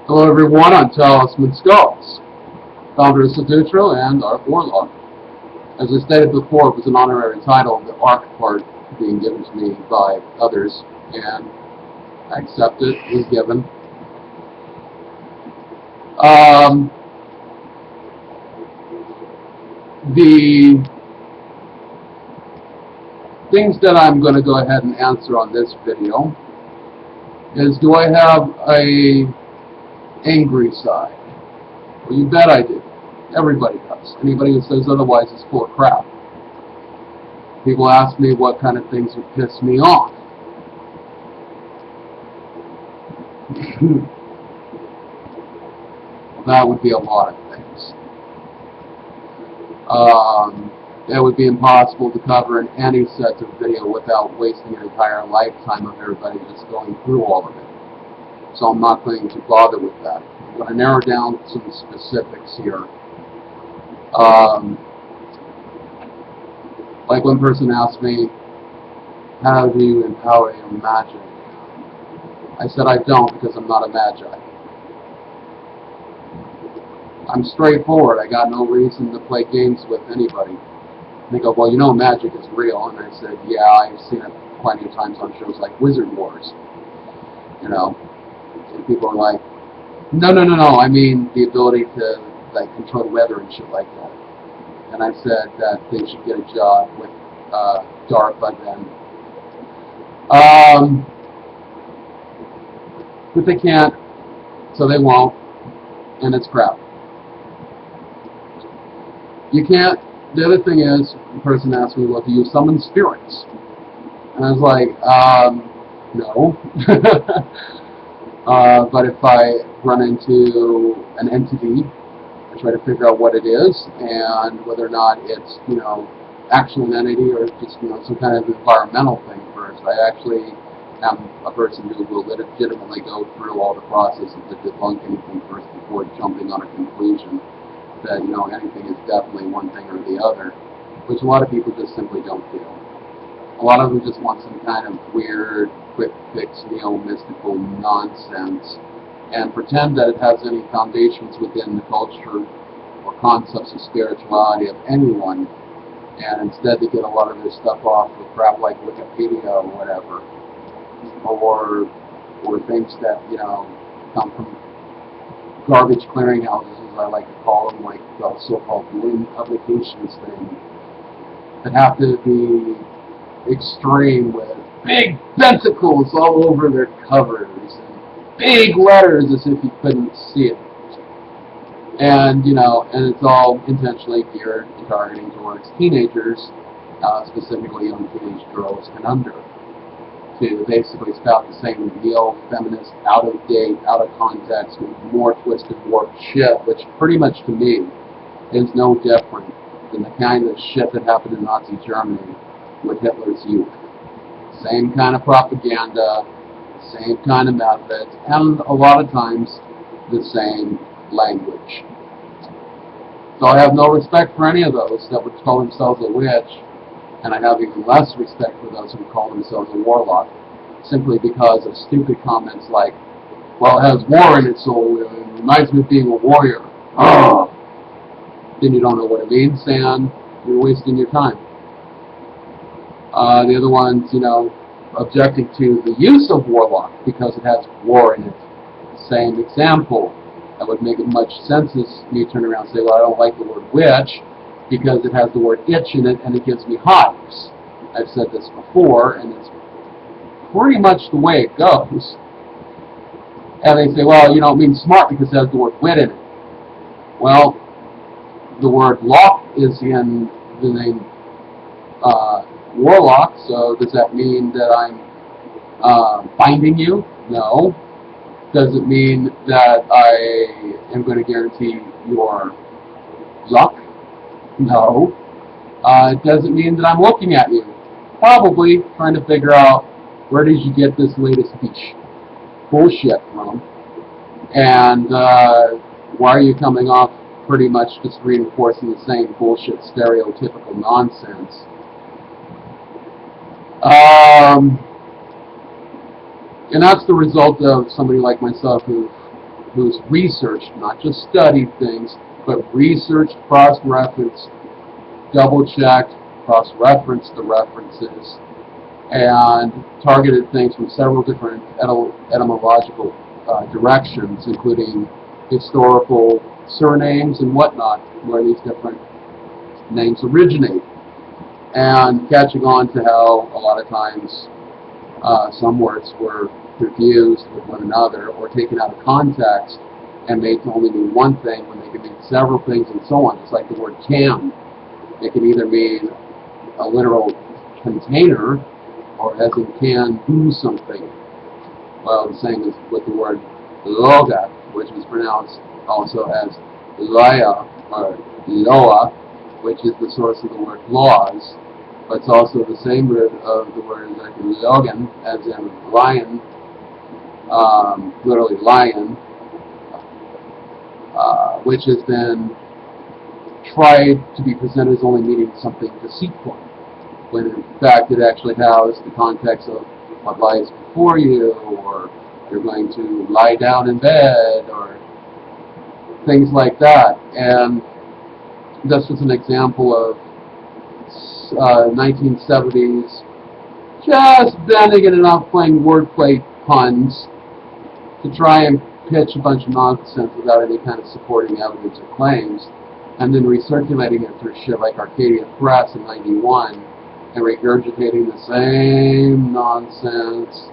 Hello everyone, I'm Talisman Skulls, founder of Sidutru and our Warlock. As I stated before, it was an honorary title, the ARC part being given to me by others, and I accept it, it was given. The things that I'm going to go ahead and answer on this video is, do I have a angry side? Well, you bet I do. Everybody does. Anybody who says otherwise is full of crap. People ask me what kind of things would piss me off. That would be a lot of things. It would be impossible to cover in any set of video without wasting an entire lifetime of everybody just going through all of it. So I'm not going to bother with that. I'm going to narrow down some specifics here. Like one person asked me, how do you empower your magic? I said I don't, because I'm not a magi. I'm straightforward. I got no reason to play games with anybody. They go, well, you know magic is real. And I said, yeah, I've seen it plenty of times on shows like Wizard Wars. You know, and people are like, no, I mean the ability to like control weather and shit like that. And I said that they should get a job with DARPA then. But they can't, so they won't, and it's crap. You can't. The other thing is, the person asked me, well, do you summon spirits? And I was like, no. But if I run into an entity, I try to figure out what it is and whether or not it's, you know, actual an entity or just, you know, some kind of environmental thing first. I actually am a person who will legitimately go through all the processes to debunk anything first before jumping on a conclusion that, you know, anything is definitely one thing or the other, which a lot of people just simply don't do. A lot of them just want some kind of weird, quick fix, neo-mystical nonsense and pretend that it has any foundations within the culture or concepts of spirituality of anyone, and instead they get a lot of their stuff off with crap like Wikipedia or whatever, or things that, you know, come from garbage clearinghouses, as I like to call them, like the so-called balloon publications thing, that have to be extreme with big tentacles all over their covers and big letters as if you couldn't see it. And, you know, and it's all intentionally geared and targeting towards teenagers, specifically young teenage girls and under, to basically spout the same neo-feminist, out-of-date, out-of-context, more twisted, warped shit, which pretty much to me is no different than the kind of shit that happened in Nazi Germany with Hitler's youth. Same kind of propaganda, same kind of methods, and a lot of times the same language. So I have no respect for any of those that would call themselves a witch, and I have even less respect for those who call themselves a warlock, simply because of stupid comments like, well, it has war in it, so it reminds me of being a warrior. Oh! Then you don't know what it means, and you're wasting your time. The other ones, you know, objecting to the use of warlock because it has war in it. Same example. That would make much sense as me turn around and say, well, I don't like the word witch because it has the word itch in it and it gives me hives. I've said this before, and it's pretty much the way it goes. And they say, well, you know, it means smart because it has the word wit in it. Well, the word lock is in the name warlock, so does that mean that I'm binding you? No. Does it mean that I am going to guarantee your luck? No. Does it mean that I'm looking at you? Probably, trying to figure out where did you get this latest bullshit from, and why are you coming off pretty much just reinforcing the same bullshit stereotypical nonsense. And that's the result of somebody like myself who who's researched, not just studied things, but researched, cross-referenced, double-checked, cross-referenced the references, and targeted things from several different etymological directions, including historical surnames and whatnot, where these different names originate, and catching on to how a lot of times some words were confused with one another or taken out of context and made to only mean one thing when they could mean several things, and so on. Just like the word can, it can either mean a literal container or as in can do something. Well, the same as with the word loga, which is pronounced also as laya or loa, which is the source of the word laws, but it's also the same root of the word like logan, as in lion, literally lion, which has been tried to be presented as only meaning something deceitful, when in fact it actually has the context of what lies before you, or you're going to lie down in bed, or things like that. And that's just an example of 1970s just bending it enough, playing wordplay puns to try and pitch a bunch of nonsense without any kind of supporting evidence or claims, and then recirculating it through shit like Arcadia Press in '91, and regurgitating the same nonsense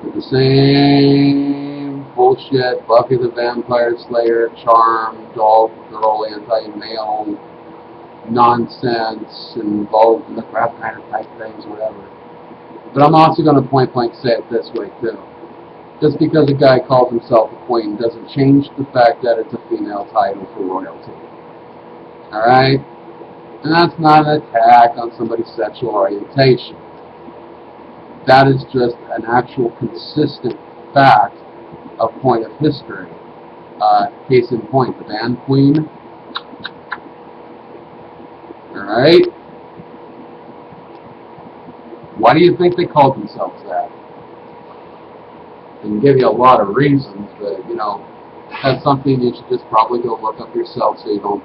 with the same bullshit, Buffy the Vampire Slayer, charm, doll, girl, anti-male nonsense involved in the crap kind of type things, whatever. But I'm also going to point blank say it this way too. Just because a guy calls himself a queen doesn't change the fact that it's a female title for royalty. Alright? And that's not an attack on somebody's sexual orientation. That is just an actual consistent fact of point of history. Case in point, the band Queen. Alright? Why do you think they called themselves that? I can give you a lot of reasons, but, that's something you should just probably go look up yourself so you don't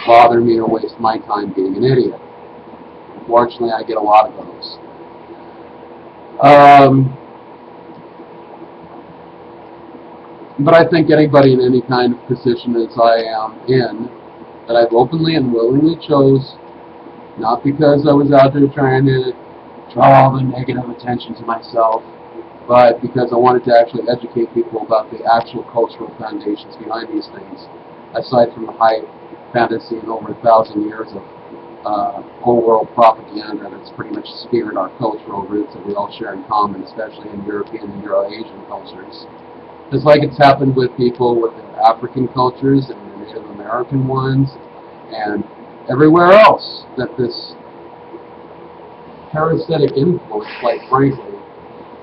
bother me or waste my time being an idiot. Unfortunately, I get a lot of those. But I think anybody in any kind of position as I am in, that I've openly and willingly chose, not because I was out there trying to draw all the negative attention to myself, but because I wanted to actually educate people about the actual cultural foundations behind these things, aside from the hype, fantasy, and over 1,000 years of whole world propaganda that's pretty much speared our cultural roots that we all share in common, especially in European and Euro-Asian cultures. Just like it's happened with people with the African cultures and the Native American ones, and everywhere else, that this parasitic influence, quite frankly,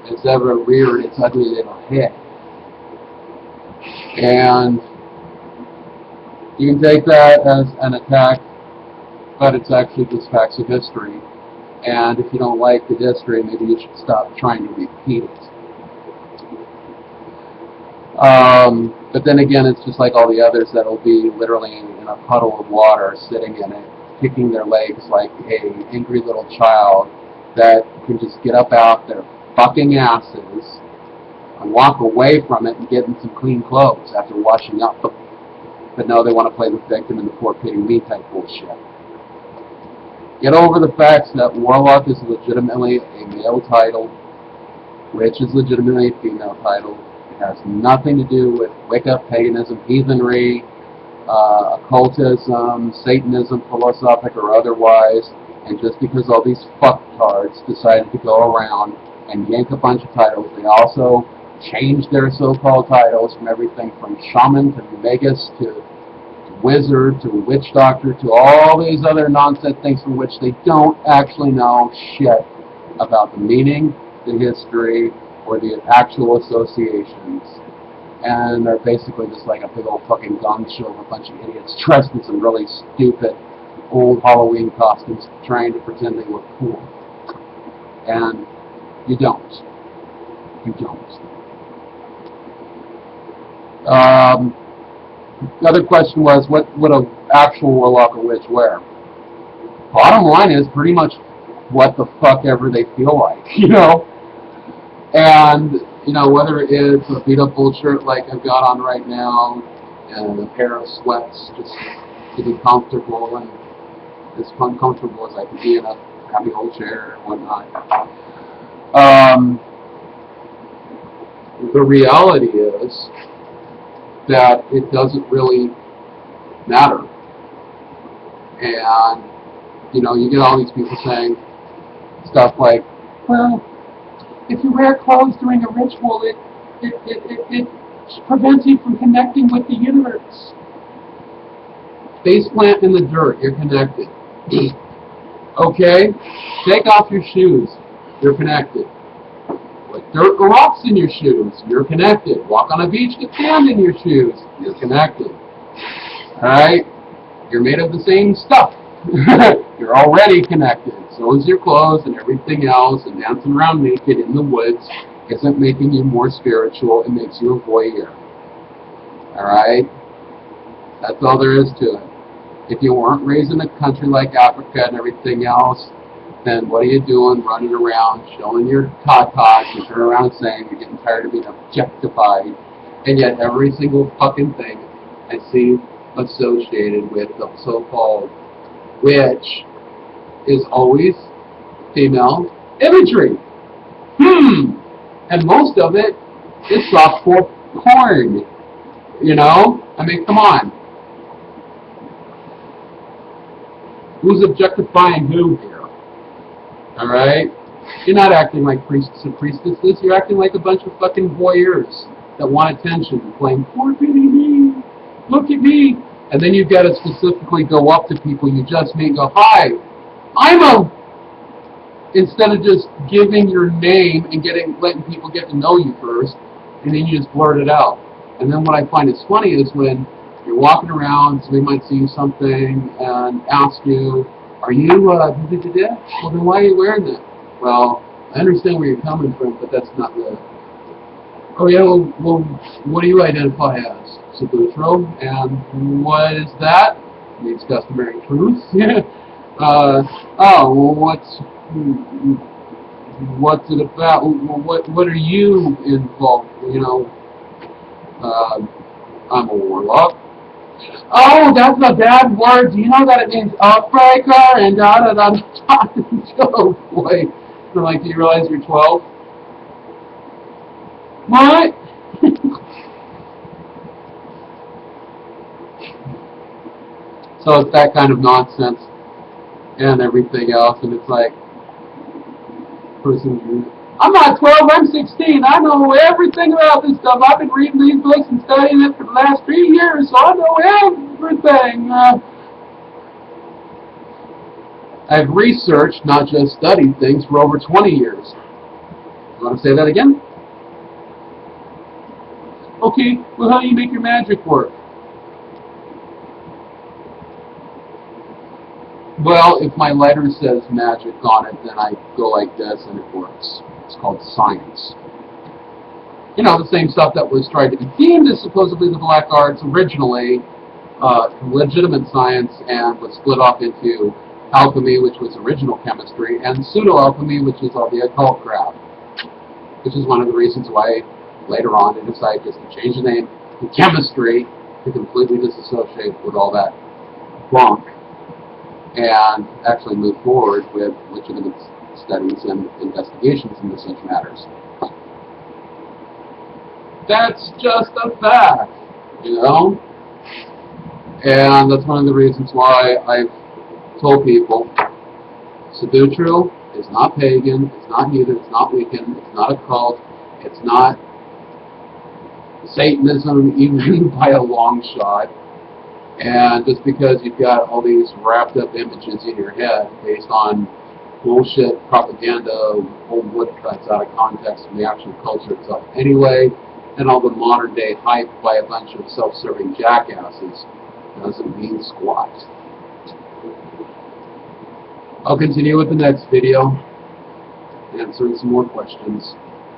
has ever reared its ugly little head. And you can take that as an attack, but it's actually just facts of history. And if you don't like the history, maybe you should stop trying to repeat it. But then again, it's just like all the others that'll be literally in a puddle of water, sitting in it, kicking their legs like a angry little child that can just get up out their fucking asses and walk away from it and get in some clean clothes after washing up. But no, they want to play the victim and the poor pity me type bullshit. Get over the facts that Warlock is legitimately a male title, Witch is legitimately a female title. It has nothing to do with Wicca, paganism, heathenry, occultism, Satanism, philosophic or otherwise. And just because all these fucktards decided to go around and yank a bunch of titles, they also changed their so-called titles from everything from shaman to magus to wizard to witch doctor to all these other nonsense things from which they don't actually know shit about the meaning, the history, or the actual associations. And they're basically just like a big old fucking gong show of a bunch of idiots dressed in some really stupid old Halloween costumes trying to pretend they look cool. And you don't. You don't. The other question was, what would an actual warlock or witch wear? Bottom line is pretty much what the fuck ever they feel like, you know? And, you know, whether it's a beat-up old shirt like I've got on right now, and a pair of sweats just to be comfortable and as comfortable as I can be in a happy old chair and whatnot. The reality is that it doesn't really matter. And, you know, you get all these people saying stuff like, well, if you wear clothes during a ritual, it prevents you from connecting with the universe. Face plant in the dirt, you're connected. Okay? Take off your shoes, you're connected. Put dirt or rocks in your shoes, you're connected. Walk on a beach, get sand in your shoes, you're connected. Alright? You're made of the same stuff. You're already connected. So is your clothes and everything else, and dancing around naked in the woods isn't making you more spiritual, it makes you a voyeur. Alright? That's all there is to it. If you weren't raised in a country like Africa and everything else, then what are you doing running around showing your tatas and turning around saying you're getting tired of being objectified, and yet every single fucking thing I see associated with the so-called witch is always female imagery. And most of it is softcore porn. You know? I mean, come on. Who's objectifying who here? Alright? You're not acting like priests and priestesses. You're acting like a bunch of fucking voyeurs that want attention, playing, poor pity me, look at me. And then you've got to specifically go up to people you just meet and go, hi, I'm a... Instead of just giving your name and letting people get to know you first, and then you just blurt it out. And then what I find is funny is when you're walking around, somebody might see you something and ask you, are you, well, then why are you wearing that? Well, I understand where you're coming from, but that's not the... Oh yeah, well, what do you identify as? Sidutru, and what is that? It means customary truth. Oh, well, what's it about? What are you involved? You know, I'm a warlock. Oh, that's a bad word. Do you know that it means upbreaker and da da da da? Oh boy! I'm like, do you realize you're 12? What? So it's that kind of nonsense and everything else, and it's like, I'm not 12, I'm 16. I know everything about this stuff. I've been reading these books and studying it for the last 3 years, so I know everything. I've researched, not just studied things, for over 20 years. You want to say that again? Okay, well, how do you make your magic work? Well, if my letter says magic on it, then I go like this and it works. It's called science. You know, the same stuff that was tried to be deemed as supposedly the black arts originally, legitimate science, and was split off into alchemy, which was original chemistry, and pseudo-alchemy, which is all the occult crap. Which is one of the reasons why later on they decided just to change the name to chemistry to completely disassociate with all that bunk, and actually move forward with legitimate studies and investigations into such matters. That's just a fact, you know? And that's one of the reasons why I've told people, Sidutru is not pagan, it's not heathen, it's not Wiccan, it's not occult, it's not Satanism even by a long shot. And just because you've got all these wrapped up images in your head based on bullshit propaganda, old woodcuts out of context from the actual culture itself anyway, and all the modern day hype by a bunch of self-serving jackasses, doesn't mean squat. I'll continue with the next video, answering some more questions.